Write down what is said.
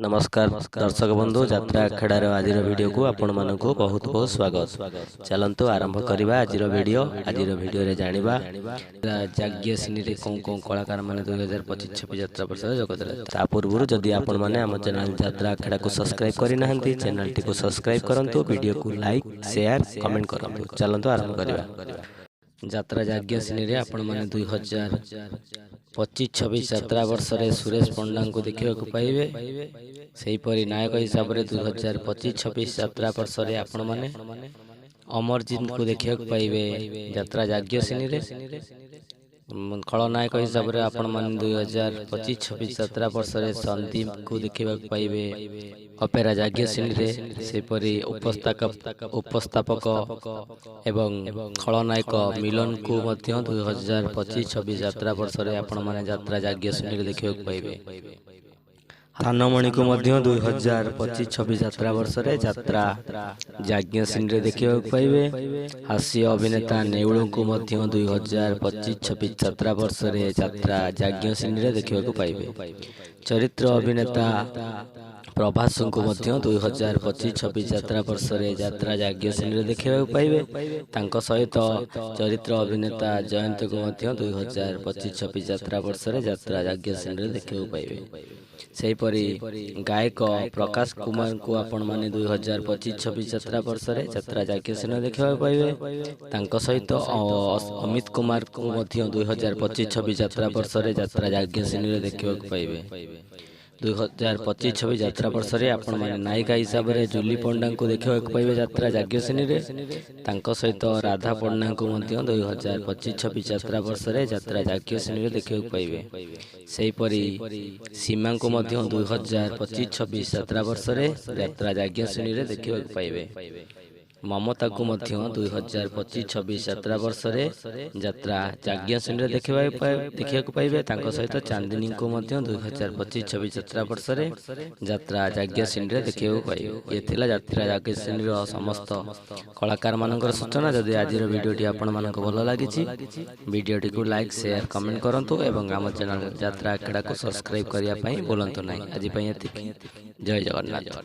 नमस्कार दर्शक बंधु यात्रा अखेड़ार आज वीडियो को आपण मानक बहुत बहुत स्वागत। चलतु आरंभ करवा आज वीडियो रे जानिबा जाग्ञ श्रेणी रे कौन कौन कलाकार माने 2025-26 यात्रा वर्ष जगत ता पूर्व जदि आपण माने हम चैनल यात्रा अखेड़ा को सब्सक्राइब करि नाहंती चैनल टी को सब्सक्राइब करंतु वीडियो को लाइक शेयर कमेंट करंतु। चलतु आरंभ करवा यात्रा जाग्ञ श्रेणी रे आपण माने 2025-26 यात्रा वर्ष रे सुरेश पंडा को देखिबा को पाइबे। सेहीपरि नायक हिसाब से 2025-26 यात्रा वर्ष रे आपण माने अमरजीत को देखिबा को पाइबे यात्रा जाग्ञ श्रेणी रे। खलनायक हिसाब से आपण माने 2025-26 यात्रा वर्ष रे संदीप को देखिबा को पाइबे अपेरा जाग्ञ श्रेणी रे। सेहीपरि उपस्थापक एवं खलनायक मिलन को मध्य 2025-26 यात्रा वर्ष रे आपण माने यात्रा जाग्ञ श्रेणी रे देखिबा को पाइबे। थानमणि को मध्य 2025-26 यात्रा वर्ष रे यात्रा जाग्ञ श्रेणी रे देखिबा को पाइबे। हास्य अभिनेता नेउल को मध्य 2025-26 यात्रा वर्ष रे यात्रा जाग्ञ श्रेणी रे देखिबा को पाइबे। चरित्र अभिनेता प्रभास को मध्य 2025-26 यात्रा वर्ष रे यात्रा जाग्ञ श्रेणी रे देखिबा को पाइबे। तांको सहित चरित्र अभिनेता जयंत को मध्य 2025-26 यात्रा वर्ष रे यात्रा जाग्ञ श्रेणी रे देखिबा को पाइबे। सेहीपरि गायक प्रकाश कुमार को आपण माने 2025-26 यात्रा वर्ष रे यात्रा जाग्ञ श्रेणी देखिबा पाइबे। तांको सहित अमित कुमार को मध्य 2025-26 यात्रा वर्ष रे यात्रा जाग्ञ श्रेणी रे देखिबा पाइबे। 2025-26 यात्रा वर्ष रे आपण माने नायिका हिसाब रे जूली पंडा को देखिबा पाइबे यात्रा जाग्ञ श्रेणी रे। तांको सहित राधा पंडा को मध्य 2025-26 यात्रा वर्ष रे यात्रा जाग्ञ श्रेणी रे देखिबा पाइबे। सेहीपरि सीमा को मध्य 2025-26 यात्रा वर्ष रे यात्रा जाग्ञ श्रेणी रे देखिबा पाइबे। ममता को मध्य 2025-26 यात्रा वर्ष रे यात्रा जाग्ञ श्रेणी रे देखिबा को पाइबे। तांको सहित चांदनी को मध्य 2025-26 यात्रा वर्ष रे यात्रा जाग्ञ श्रेणी रे देखिबा को पाइबे। ये थिला यात्रा जाग्ञ श्रेणी रो समस्त कलाकार मानकर सूचना। जदि आज वीडियो टी आपण मानक भलो लागिछि वीडियो टी को लाइक शेयर कमेंट करंतु एवं हम चैनल यात्रा अखेड़ा को सब्सक्राइब करिया पई बोलंतु नाही। आज पई एतिकी जय जगन्नाथ।